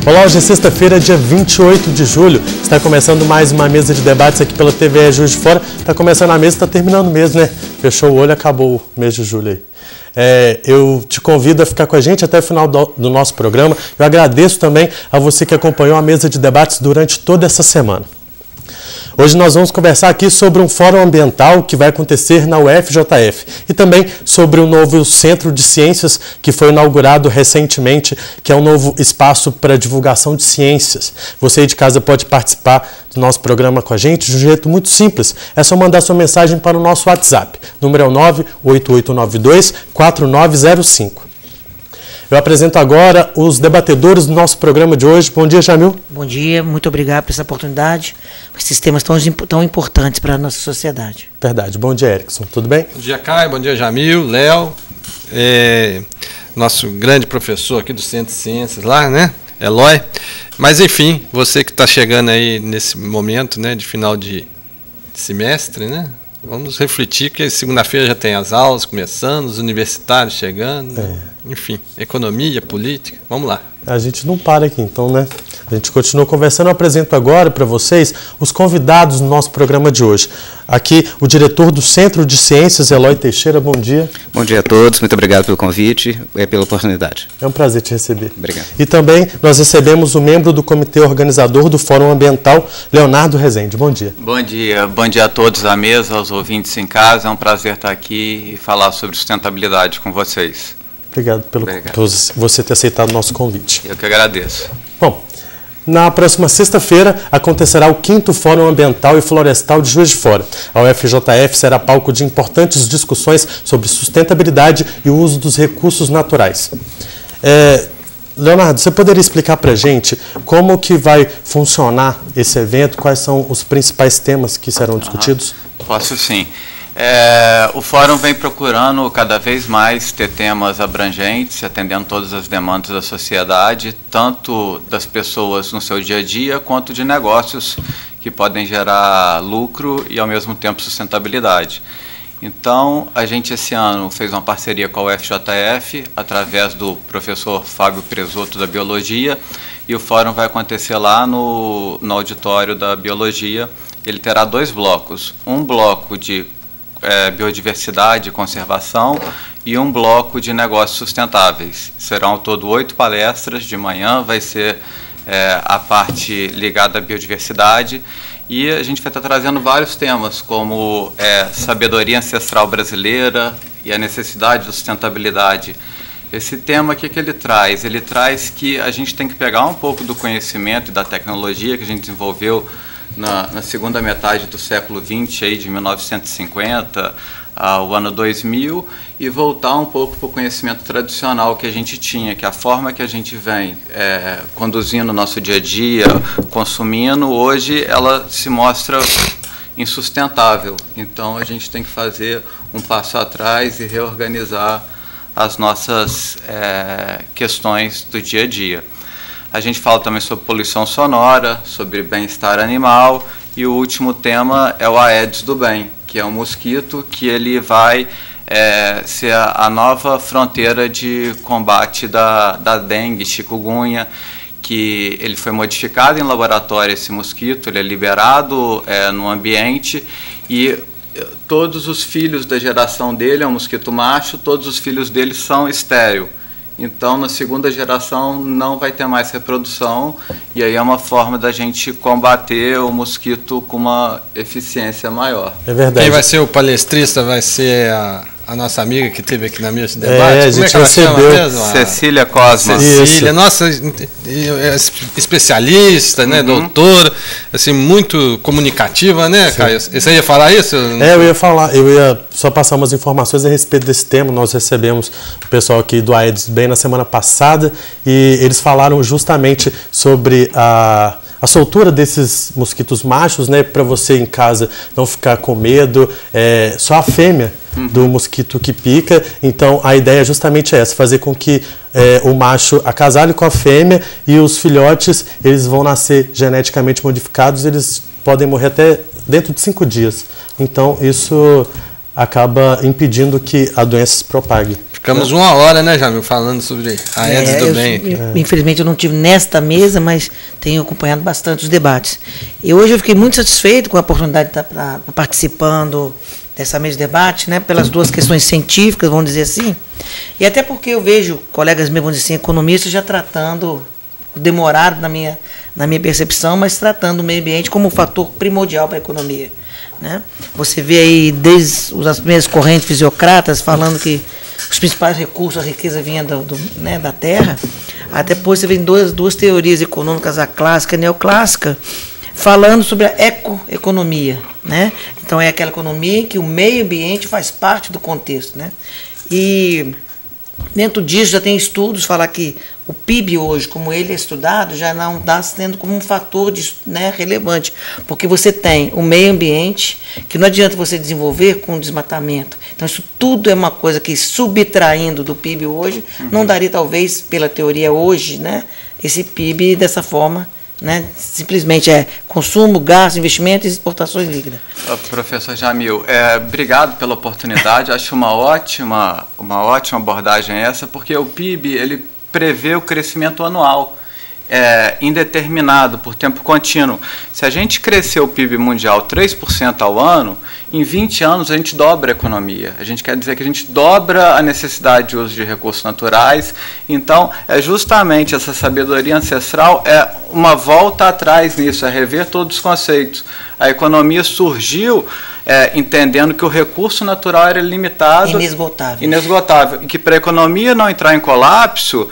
Olá, hoje é sexta-feira, dia 28 de julho. Está começando mais uma mesa de debates aqui pela TVE Juiz de Fora. Está começando a mesa, está terminando o mês, né? Fechou o olho, acabou o mês de julho aí. Eu te convido a ficar com a gente até o final do nosso programa. Eu agradeço também a você que acompanhou a mesa de debates durante toda essa semana. Hoje nós vamos conversar aqui sobre um fórum ambiental que vai acontecer na UFJF e também sobre o novo Centro de Ciências que foi inaugurado recentemente, que é um novo espaço para divulgação de ciências. Você aí de casa pode participar do nosso programa com a gente de um jeito muito simples. É só mandar sua mensagem para o nosso WhatsApp. O número é o 98892-4905. Eu apresento agora os debatedores do nosso programa de hoje. Bom dia, Jamil. Bom dia, muito obrigado por essa oportunidade, por esses temas tão importantes para a nossa sociedade. Verdade. Bom dia, Erickson. Tudo bem? Bom dia, Caio. Bom dia, Jamil, Léo, nosso grande professor aqui do Centro de Ciências lá, né? Eloy. Mas, enfim, você que está chegando aí nesse momento, né, de final de semestre, né? Vamos refletir que segunda-feira já tem as aulas começando, os universitários chegando, enfim, economia, política, vamos lá. A gente não para aqui então, né? A gente continua conversando. Eu apresento agora para vocês os convidados do nosso programa de hoje. Aqui o diretor do Centro de Ciências, Eloy Teixeira, bom dia. Bom dia a todos, muito obrigado pelo convite e pela oportunidade. É um prazer te receber. Obrigado. E também nós recebemos o membro do comitê organizador do Fórum Ambiental, Leonardo Rezende. Bom dia. Bom dia a todos à mesa, aos ouvintes em casa. É um prazer estar aqui e falar sobre sustentabilidade com vocês. Obrigado por você ter aceitado o nosso convite. Eu que agradeço. Bom, na próxima sexta-feira acontecerá o 5º Fórum Ambiental e Florestal de Juiz de Fora. A UFJF será palco de importantes discussões sobre sustentabilidade e o uso dos recursos naturais. Leonardo, você poderia explicar para a gente como que vai funcionar esse evento, quais são os principais temas que serão discutidos? Posso sim. O Fórum vem procurando cada vez mais ter temas abrangentes, atendendo todas as demandas da sociedade, tanto das pessoas no seu dia a dia, quanto de negócios que podem gerar lucro e, ao mesmo tempo, sustentabilidade. Então, a gente, esse ano, fez uma parceria com a UFJF, através do professor Fábio Presoto, da Biologia, e o Fórum vai acontecer lá no auditório da Biologia. Ele terá 2 blocos, um bloco de biodiversidade e conservação e um bloco de negócios sustentáveis. Serão ao todo 8 palestras. De manhã vai ser a parte ligada à biodiversidade e a gente vai estar trazendo vários temas como sabedoria ancestral brasileira e a necessidade da sustentabilidade. Esse tema, o que ele traz? Ele traz que a gente tem que pegar um pouco do conhecimento e da tecnologia que a gente desenvolveu na segunda metade do século XX, aí, de 1950 ao ano 2000, e voltar um pouco para o conhecimento tradicional que a gente tinha, que a forma que a gente vem conduzindo o nosso dia a dia, consumindo, hoje ela se mostra insustentável. Então, a gente tem que fazer um passo atrás e reorganizar as nossas questões do dia a dia. A gente fala também sobre poluição sonora, sobre bem-estar animal, e o último tema é o Aedes do Bem, que é um mosquito que ele vai ser a nova fronteira de combate da dengue, chikungunya, que ele foi modificado em laboratório, esse mosquito, ele é liberado no ambiente e todos os filhos da geração dele, é um mosquito macho, todos os filhos dele são estéril. Então, na segunda geração, não vai ter mais reprodução, e aí é uma forma da gente combater o mosquito com uma eficiência maior. É verdade. Quem vai ser o palestrista vai ser a nossa amiga que esteve aqui na mesa de debate. A gente recebeu. Cecília Cosma. Cecília, nossa, especialista, né, doutora, assim, muito comunicativa, né, Caio? Você ia falar isso? Eu ia falar, eu ia só passar umas informações a respeito desse tema. Nós recebemos o pessoal aqui do Aedes Bem na semana passada e eles falaram justamente sobre a soltura desses mosquitos machos, né, para você em casa não ficar com medo, só a fêmea do mosquito que pica. Então a ideia é justamente essa, fazer com que o macho acasale com a fêmea e os filhotes eles vão nascer geneticamente modificados, eles podem morrer até dentro de 5 dias. Então isso acaba impedindo que a doença se propague. Ficamos 1 hora, né, Jamil, falando sobre a Aedes do bem. Infelizmente eu não estive nesta mesa, mas tenho acompanhado bastante os debates. E hoje eu fiquei muito satisfeito com a oportunidade de estar participando dessa mesa de debate, né, pelas duas questões científicas, vamos dizer assim, e até porque eu vejo colegas meus, vamos dizer assim, economistas já tratando, demoraram na minha percepção, mas tratando o meio ambiente como um fator primordial para a economia. Né? Você vê aí, desde as primeiras correntes fisiocratas, falando que os principais recursos, a riqueza vinha né, da terra, até depois você vê duas teorias econômicas, a clássica e a neoclássica, falando sobre a ecoeconomia. Né? Então, é aquela economia em que o meio ambiente faz parte do contexto. Né? E dentro disso já tem estudos falar que o PIB hoje, como ele é estudado, já não está sendo como um fator né, relevante, porque você tem o meio ambiente, que não adianta você desenvolver com desmatamento. Então, isso tudo é uma coisa que, subtraindo do PIB hoje, não daria, talvez, pela teoria hoje, né, esse PIB dessa forma. Né? Simplesmente é consumo, gasto, investimento e exportações líquidas. Professor Jamil, obrigado pela oportunidade. Acho uma ótima abordagem essa, porque o PIB ele prevê o crescimento anual indeterminado, por tempo contínuo. Se a gente crescer o PIB mundial 3% ao ano, em 20 anos a gente dobra a economia. A gente quer dizer que a gente dobra a necessidade de uso de recursos naturais. Então, justamente essa sabedoria ancestral é uma volta atrás nisso, é rever todos os conceitos. A economia surgiu entendendo que o recurso natural era limitado, inesgotável, e que para a economia não entrar em colapso,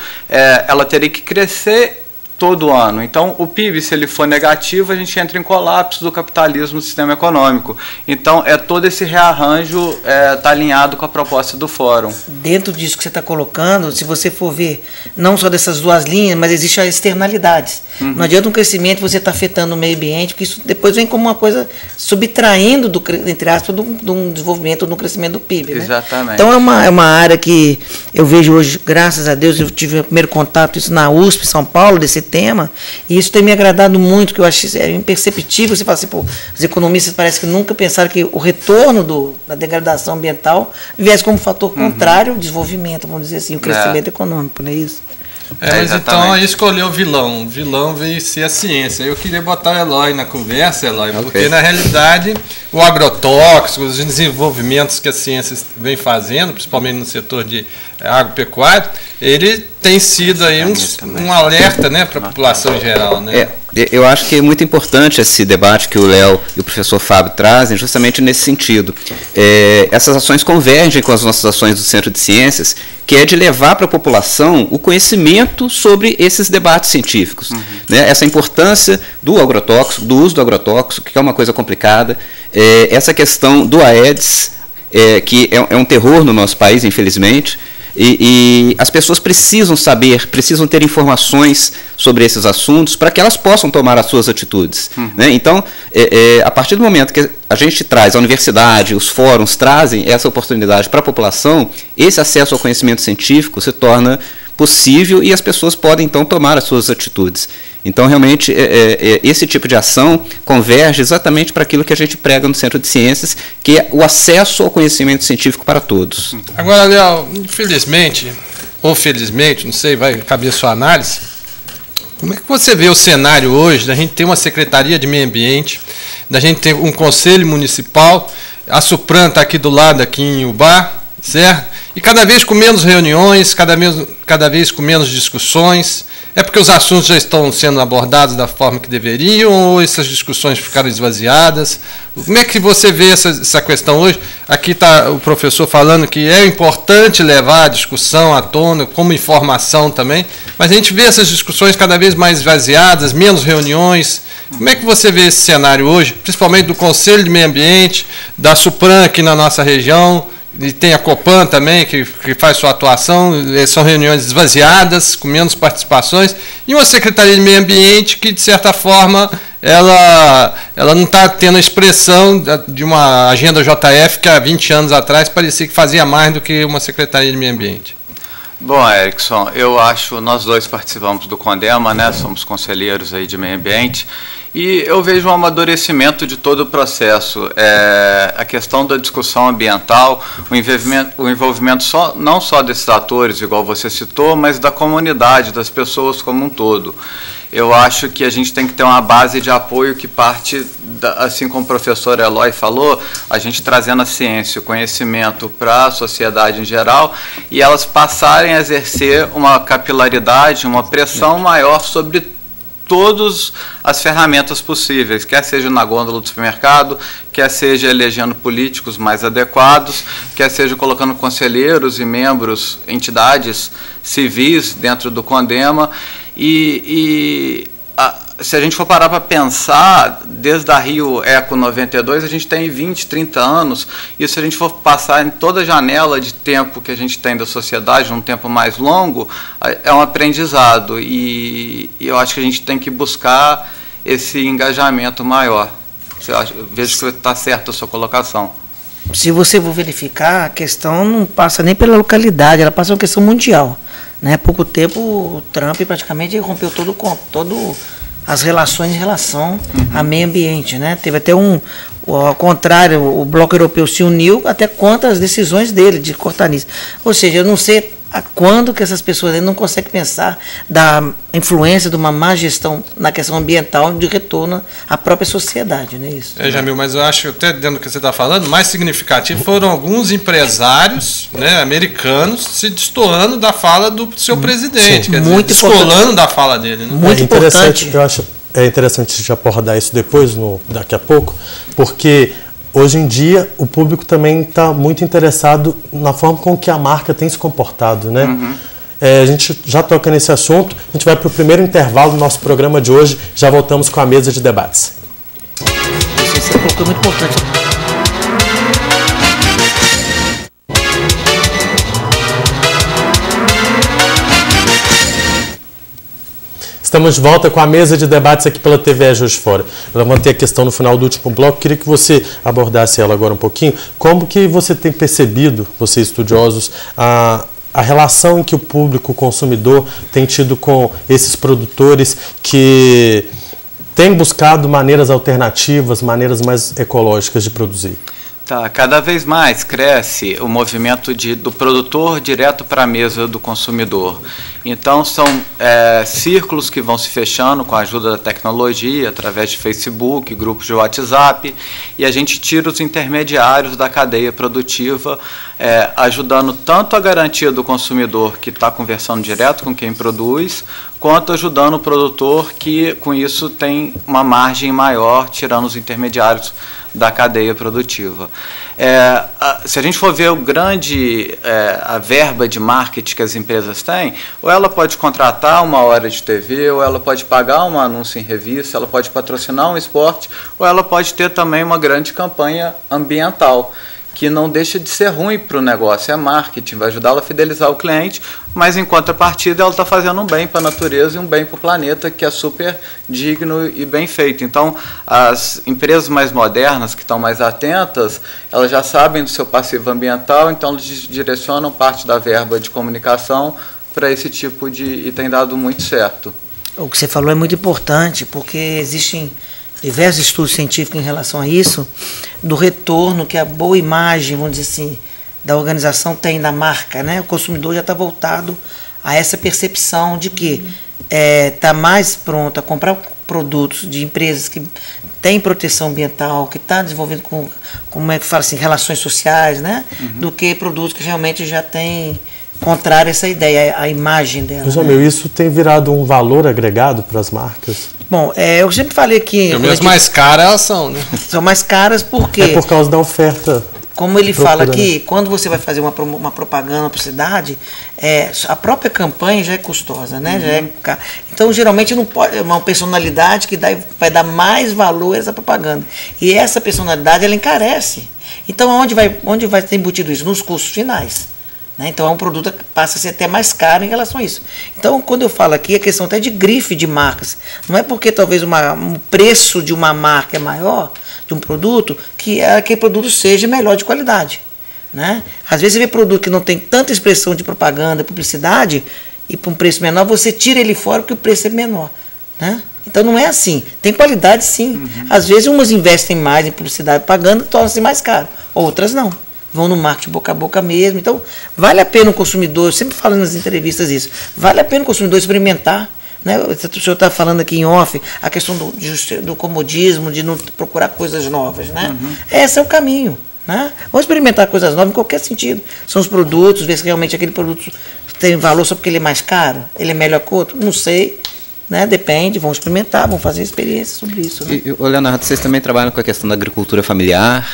ela teria que crescer todo ano. Então, o PIB, se ele for negativo, a gente entra em colapso do capitalismo no sistema econômico. Então, todo esse rearranjo está alinhado com a proposta do Fórum. Dentro disso que você está colocando, se você for ver, não só dessas duas linhas, mas existem as externalidades. Não adianta um crescimento você está afetando o meio ambiente, porque isso depois vem como uma coisa subtraindo, entre aspas, de um desenvolvimento, do crescimento do PIB. Né? Exatamente. Então, é uma área que eu vejo hoje, graças a Deus, eu tive o primeiro contato isso na USP, São Paulo, desse tema, e isso tem me agradado muito, que eu acho imperceptível. Você fala assim, pô, os economistas parece que nunca pensaram que o retorno da degradação ambiental viesse como fator contrário ao desenvolvimento, vamos dizer assim, o crescimento econômico, não é isso? Mas então aí escolheu o vilão. O vilão veio ser a ciência. Eu queria botar o Eloy na conversa, Eloy, porque na realidade o agrotóxico, os desenvolvimentos que a ciência vem fazendo, principalmente no setor de agropecuário, ele tem sido aí um alerta, né, para a população em geral. Né? Eu acho que é muito importante esse debate que o Léo e o professor Fábio trazem, justamente nesse sentido. Essas ações convergem com as nossas ações do Centro de Ciências, que é de levar para a população o conhecimento sobre esses debates científicos. Né? Essa importância do agrotóxico, do uso do agrotóxico, que é uma coisa complicada, essa questão do Aedes, que é um terror no nosso país, infelizmente, e as pessoas precisam saber, precisam ter informações sobre esses assuntos para que elas possam tomar as suas atitudes. Né? Então, a partir do momento que a gente traz, a universidade, os fóruns trazem essa oportunidade para a população, esse acesso ao conhecimento científico se torna possível e as pessoas podem, então, tomar as suas atitudes. Então, realmente, esse tipo de ação converge exatamente para aquilo que a gente prega no Centro de Ciências, que é o acesso ao conhecimento científico para todos. Agora, Léo, infelizmente, ou felizmente, não sei, vai caber a sua análise, como é que você vê o cenário hoje da gente ter uma Secretaria de Meio Ambiente, da gente ter um Conselho Municipal, a Supran está aqui do lado, aqui em Ubá, certo? E cada vez com menos reuniões, cada vez com menos discussões. É porque os assuntos já estão sendo abordados da forma que deveriam ou essas discussões ficaram esvaziadas? Como é que você vê essa questão hoje? Aqui está o professor falando que é importante levar a discussão à tona, como informação também, mas a gente vê essas discussões cada vez mais esvaziadas, menos reuniões. Como é que você vê esse cenário hoje, principalmente do Conselho de Meio Ambiente, da Supran aqui na nossa região, e tem a Copan também, que faz sua atuação, são reuniões esvaziadas, com menos participações, e uma Secretaria de Meio Ambiente que, de certa forma, ela não está tendo a expressão de uma agenda JF que há 20 anos atrás parecia que fazia mais do que uma Secretaria de Meio Ambiente. Bom, Erickson, eu acho, nós dois participamos do CONDEMA, né? Somos conselheiros aí de meio ambiente, e eu vejo um amadurecimento de todo o processo. A questão da discussão ambiental, o envolvimento não só desses atores, igual você citou, mas da comunidade, das pessoas como um todo. Eu acho que a gente tem que ter uma base de apoio que parte, assim como o professor Eloy falou, a gente trazendo a ciência, o conhecimento para a sociedade em geral, e elas passarem a exercer uma capilaridade, uma pressão maior sobre todas as ferramentas possíveis, quer seja na gôndola do supermercado, quer seja elegendo políticos mais adequados, quer seja colocando conselheiros e membros, entidades civis dentro do CONDEMA. Se a gente for parar para pensar, desde a Rio Eco 92, a gente tem 20, 30 anos, e se a gente for passar em toda a janela de tempo que a gente tem da sociedade, um tempo mais longo, é um aprendizado, e eu acho que a gente tem que buscar esse engajamento maior. Eu vejo que está certa a sua colocação. Se você for verificar, a questão não passa nem pela localidade, ela passa uma questão mundial. Há pouco tempo, o Trump praticamente rompeu todo as relações em relação ao meio ambiente, né? Teve até ao contrário, o Bloco Europeu se uniu até contra as decisões dele de cortar nisso. Ou seja, eu não sei a quando que essas pessoas ainda não conseguem pensar da influência de uma má gestão na questão ambiental de retorno à própria sociedade, não é isso? Jamil, mas eu acho, até dentro do que você está falando, mais significativo foram alguns empresários, né, americanos se destoando da fala do seu presidente, quer dizer, descolando da fala dele. Né? Muito importante. Eu acho interessante já abordar isso depois, daqui a pouco, porque hoje em dia o público também está muito interessado na forma com que a marca tem se comportado, né? A gente já toca nesse assunto, a gente vai para o primeiro intervalo do nosso programa de hoje, já voltamos com a mesa de debates. Isso você colocou muito importante. Estamos de volta com a mesa de debates aqui pela TV Juiz de Fora. Eu levantei a questão no final do último bloco, queria que você abordasse ela agora um pouquinho. Como que você tem percebido, vocês estudiosos, a relação em que o público, o consumidor, tem tido com esses produtores que têm buscado maneiras alternativas, maneiras mais ecológicas de produzir? Cada vez mais cresce o movimento do produtor direto para a mesa do consumidor. Então, são círculos que vão se fechando com a ajuda da tecnologia, através de Facebook, grupos de WhatsApp, e a gente tira os intermediários da cadeia produtiva, ajudando tanto a garantia do consumidor, que está conversando direto com quem produz, quanto ajudando o produtor, que com isso tem uma margem maior, tirando os intermediários da cadeia produtiva. Se a gente for ver a verba de marketing que as empresas têm, ou ela pode contratar uma hora de TV, ou ela pode pagar um anúncio em revista, ela pode patrocinar um esporte, ou ela pode ter também uma grande campanha ambiental, que não deixa de ser ruim para o negócio, é marketing, vai ajudá-la a fidelizar o cliente, mas em contrapartida ela está fazendo um bem para a natureza e um bem para o planeta, que é super digno e bem feito. Então, as empresas mais modernas, que estão mais atentas, elas já sabem do seu passivo ambiental, então elas direcionam parte da verba de comunicação para esse tipo e tem dado muito certo. O que você falou é muito importante, porque existem diversos estudos científicos em relação a isso, do retorno que a boa imagem, vamos dizer assim, da organização tem da marca, né? O consumidor já está voltado a essa percepção de que está mais pronto a comprar produtos de empresas que têm proteção ambiental, que está desenvolvendo como é que fala assim, relações sociais, né? Do que produtos que realmente já têm contrário a essa ideia, a imagem dela. Mas, Jamil, isso tem virado um valor agregado para as marcas? Bom, eu sempre falei que... Pelo menos mais caras elas são, né? São mais caras porque... É por causa da oferta. Como ele fala aqui, quando você vai fazer uma propaganda, uma publicidade, a própria campanha já é custosa, né? Então, geralmente, não pode, é uma personalidade que vai dar mais valor a essa propaganda. E essa personalidade, ela encarece. Então, onde vai ter embutido isso? Nos custos finais. Então, é um produto que passa a ser até mais caro em relação a isso. Então, quando eu falo aqui, a questão até de grife de marcas. Não é porque talvez um preço de uma marca é maior, de um produto, que aquele produto seja melhor de qualidade. né? Às vezes você vê produto que não tem tanta expressão de propaganda, publicidade, e por um preço menor, você tira ele fora porque o preço é menor, né? Então não é assim. Tem qualidade, sim. Às vezes umas investem mais em publicidade e propaganda e tornam-se mais caro. Outras não. Vão no marketing boca a boca mesmo. Então, vale a pena o consumidor, eu sempre falo nas entrevistas isso, vale a pena o consumidor experimentar. Né? O senhor está falando aqui em off, a questão do comodismo, de não procurar coisas novas. Né? Esse é o caminho. Né? Vamos experimentar coisas novas em qualquer sentido. São os produtos, ver se realmente aquele produto tem valor só porque ele é mais caro, ele é melhor que outro, não sei. Né? Depende, vamos experimentar, vamos fazer experiência sobre isso. Né? E, Leonardo, vocês também trabalham com a questão da agricultura familiar?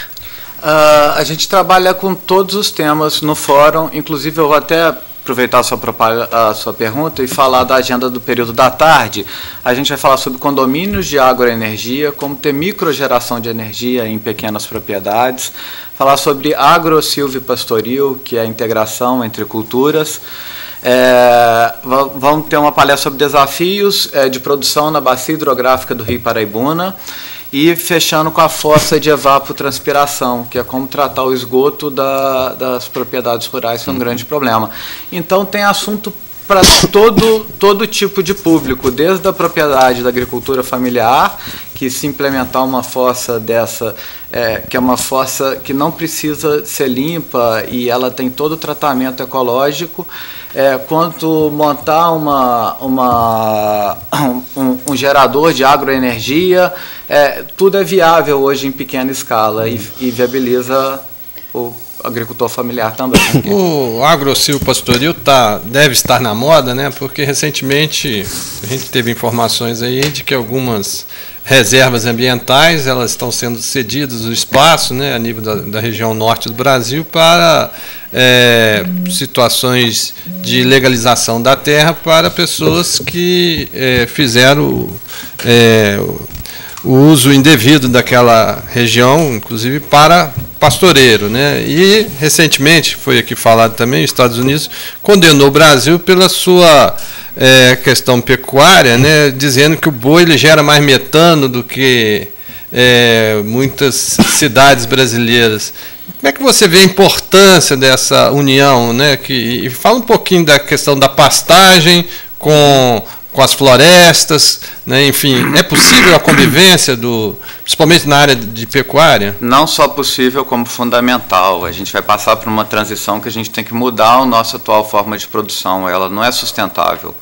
A gente trabalha com todos os temas no fórum, inclusive eu vou até aproveitar a sua pergunta e falar da agenda do período da tarde. A gente vai falar sobre condomínios de agroenergia, como ter microgeração de energia em pequenas propriedades, falar sobre agro-silvipastoril, que é a integração entre culturas. Vamos ter uma palestra sobre desafios de produção na bacia hidrográfica do Rio Paraibuna e fechando com a fossa de evapotranspiração, que é como tratar o esgoto das propriedades rurais, que é um grande problema. Então tem assunto para todo tipo de público, desde a propriedade da agricultura familiar, que se implementar uma fossa dessa, que é uma fossa que não precisa ser limpa e ela tem todo o tratamento ecológico, quanto montar um gerador de agroenergia, tudo é viável hoje em pequena escala e viabiliza o agricultor familiar também. O agro-silvopastoril deve estar na moda, né? Porque recentemente a gente teve informações aí de que algumas reservas ambientais elas estão sendo cedidas o espaço, né, a nível da região norte do Brasil para situações de legalização da terra para pessoas que fizeram o uso indevido daquela região, inclusive para pastoreiro, né? E recentemente, foi aqui falado também, os Estados Unidos condenou o Brasil pela sua questão pecuária, né? Dizendo que o boi ele gera mais metano do que muitas cidades brasileiras. Como é que você vê a importância dessa união, né? E fala um pouquinho da questão da pastagem com as florestas, né? Enfim, é possível a convivência, principalmente na área de pecuária? Não só possível, como fundamental. A gente vai passar por uma transição que a gente tem que mudar a nossa atual forma de produção. Ela não é sustentável.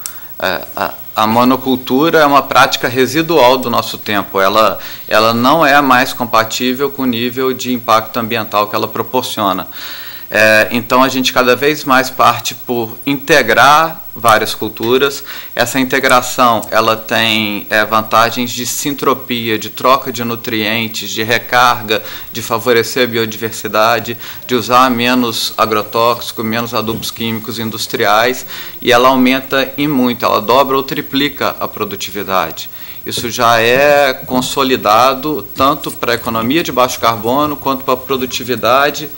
A monocultura é uma prática residual do nosso tempo. Ela não é mais compatível com o nível de impacto ambiental que ela proporciona. Então a gente cada vez mais parte por integrar várias culturas. Essa integração ela tem vantagens de sintropia, de troca de nutrientes, de recarga, de favorecer a biodiversidade, de usar menos agrotóxico, menos adubos químicos industriais, e ela aumenta em muito, ela dobra ou triplica a produtividade. Isso já é consolidado tanto para a economia de baixo carbono quanto para a produtividade.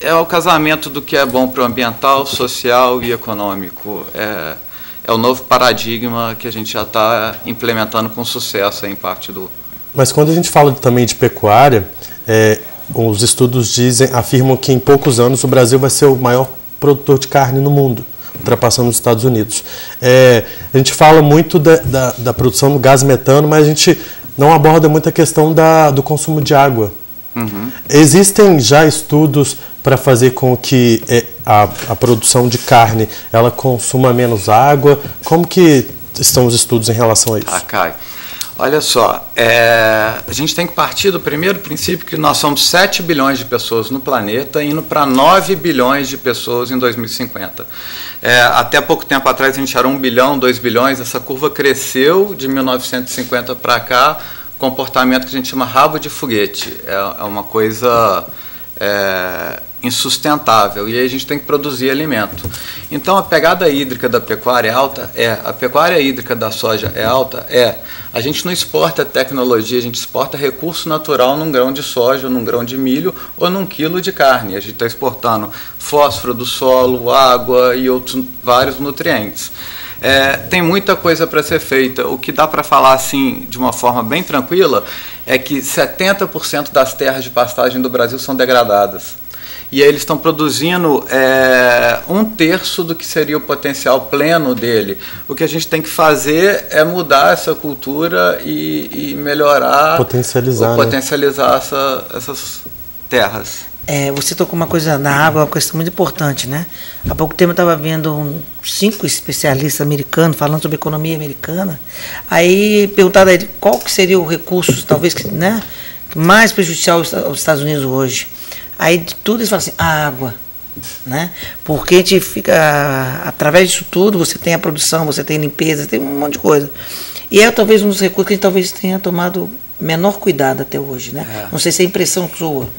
É o casamento do que é bom para o ambiental, social e econômico. É o novo paradigma que a gente já está implementando com sucesso em parte do... Mas quando a gente fala também de pecuária, os estudos afirmam que em poucos anos o Brasil vai ser o maior produtor de carne no mundo, ultrapassando os Estados Unidos. A gente fala muito da produção do gás metano, mas a gente não aborda muito a questão do consumo de água. Existem já estudos para fazer com que a produção de carne ela consuma menos água? Como que estão os estudos em relação a isso? Caio, olha só, a gente tem que partir do primeiro princípio que nós somos 7 bilhões de pessoas no planeta, indo para 9 bilhões de pessoas em 2050. Até pouco tempo atrás a gente era 1 bilhão, 2 bilhões, essa curva cresceu de 1950 para cá, comportamento que a gente chama rabo de foguete. É uma coisa insustentável, e aí a gente tem que produzir alimento. Então a pegada hídrica da pecuária é alta? A pecuária hídrica da soja é alta? A gente não exporta tecnologia, a gente exporta recurso natural num grão de soja, num grão de milho ou num quilo de carne. A gente está exportando fósforo do solo, água e outros vários nutrientes. Tem muita coisa para ser feita. O que dá para falar assim de uma forma bem tranquila é que 70% das terras de pastagem do Brasil são degradadas. E aí eles estão produzindo 1/3 do que seria o potencial pleno dele. O que a gente tem que fazer é mudar essa cultura e melhorar, potencializar essas terras. Você tocou uma coisa na água, uma questão muito importante, né? Há pouco tempo eu estava vendo 5 especialistas americanos falando sobre economia americana. Aí perguntaram a ele qual que seria o recurso, talvez, né, mais prejudicial aos Estados Unidos hoje. Aí de tudo eles falam assim, a água, né? Porque a gente fica, através disso tudo, você tem a produção, você tem limpeza, tem um monte de coisa. E talvez um dos recursos que a gente talvez tenha tomado menor cuidado até hoje, né? Não sei se é impressão sua.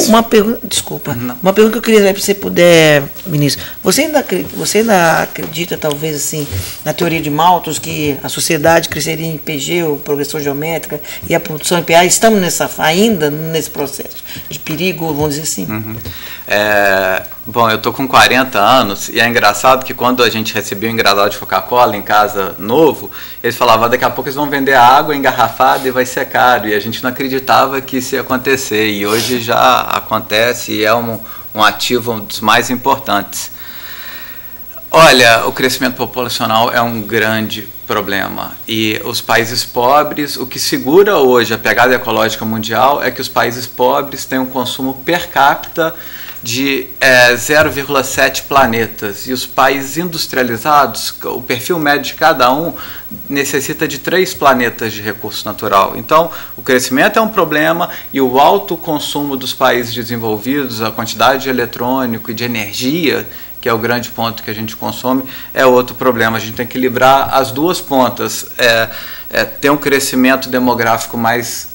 Uma pergunta, desculpa. Não. Uma pergunta que eu queria saber, se você puder, ministro. Você ainda acredita, talvez, assim, na teoria de Malthus, que a sociedade cresceria em PG, ou progressão geométrica, e a produção em PA? Estamos ainda nesse processo de perigo, vamos dizer assim? Bom, eu estou com 40 anos e é engraçado que quando a gente recebia um engradado de Coca-Cola em casa novo, eles falavam, daqui a pouco eles vão vender água engarrafada e vai ser caro. E a gente não acreditava que isso ia acontecer. E hoje já acontece e é um ativo dos mais importantes. Olha, o crescimento populacional é um grande problema. E os países pobres, o que segura hoje a pegada ecológica mundial é que os países pobres têm um consumo per capita de 0,7 planetas. E os países industrializados, o perfil médio de cada um necessita de 3 planetas de recurso natural. Então, o crescimento é um problema e o alto consumo dos países desenvolvidos, a quantidade de eletrônico e de energia, que é o grande ponto que a gente consome, é outro problema. A gente tem que equilibrar as duas pontas. Ter um crescimento demográfico mais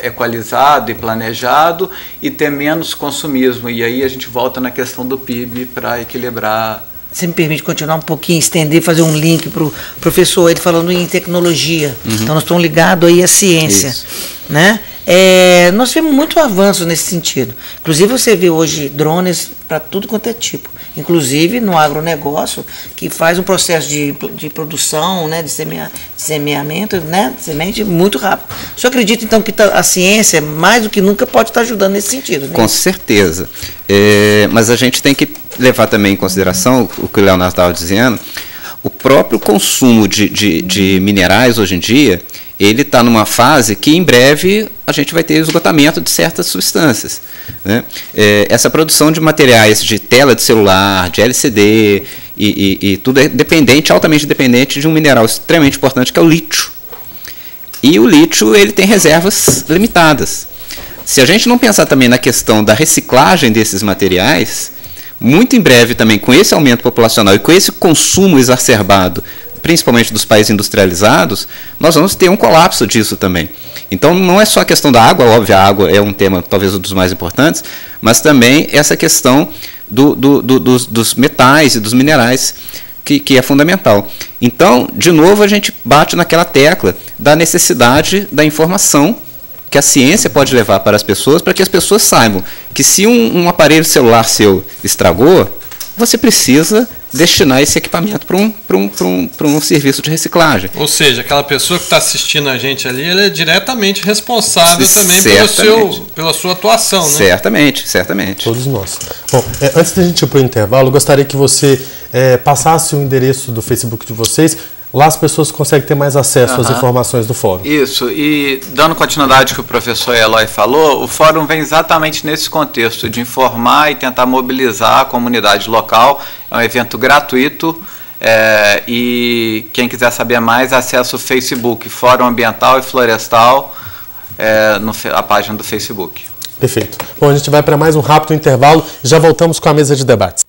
equalizado e planejado e ter menos consumismo. E aí a gente volta na questão do PIB para equilibrar. Você me permite continuar um pouquinho, estender, fazer um link para o professor, ele falando em tecnologia. Então, nós estamos ligados aí à ciência. Né? Nós tivemos muito avanço nesse sentido. Inclusive, você vê hoje drones para tudo quanto é tipo. Inclusive no agronegócio, que faz um processo de produção, né, de semeamento, né, de semente muito rápido. O senhor acredita, então, que a ciência, mais do que nunca, pode estar ajudando nesse sentido? Né? Com certeza. Mas a gente tem que levar também em consideração o que o Leonardo estava dizendo. O próprio consumo de minerais hoje em dia, ele está numa fase que em breve a gente vai ter esgotamento de certas substâncias. Né? Essa produção de materiais de tela de celular, de LCD e tudo é altamente dependente de um mineral extremamente importante que é o lítio. E o lítio ele tem reservas limitadas. Se a gente não pensar também na questão da reciclagem desses materiais, muito em breve também com esse aumento populacional e com esse consumo exacerbado, principalmente dos países industrializados, nós vamos ter um colapso disso também. Então, não é só a questão da água, óbvio, a água é um tema talvez um dos mais importantes, mas também essa questão dos metais e dos minerais, que é fundamental. Então, de novo, a gente bate naquela tecla da necessidade da informação que a ciência pode levar para as pessoas, para que as pessoas saibam que se um aparelho celular seu estragou, você precisa destinar esse equipamento para um serviço de reciclagem. Ou seja, aquela pessoa que está assistindo a gente ali, ela é diretamente responsável também pela sua atuação, né? Certamente. Todos nós. Bom, antes da gente ir para o intervalo, eu gostaria que você passasse o endereço do Facebook de vocês. Lá as pessoas conseguem ter mais acesso às informações do fórum. Isso, e dando continuidade ao que o professor Eloy falou, o fórum vem exatamente nesse contexto de informar e tentar mobilizar a comunidade local. É um evento gratuito e quem quiser saber mais, acesse o Facebook, Fórum Ambiental e Florestal, a página do Facebook. Perfeito. Bom, a gente vai para mais um rápido intervalo e já voltamos com a mesa de debates.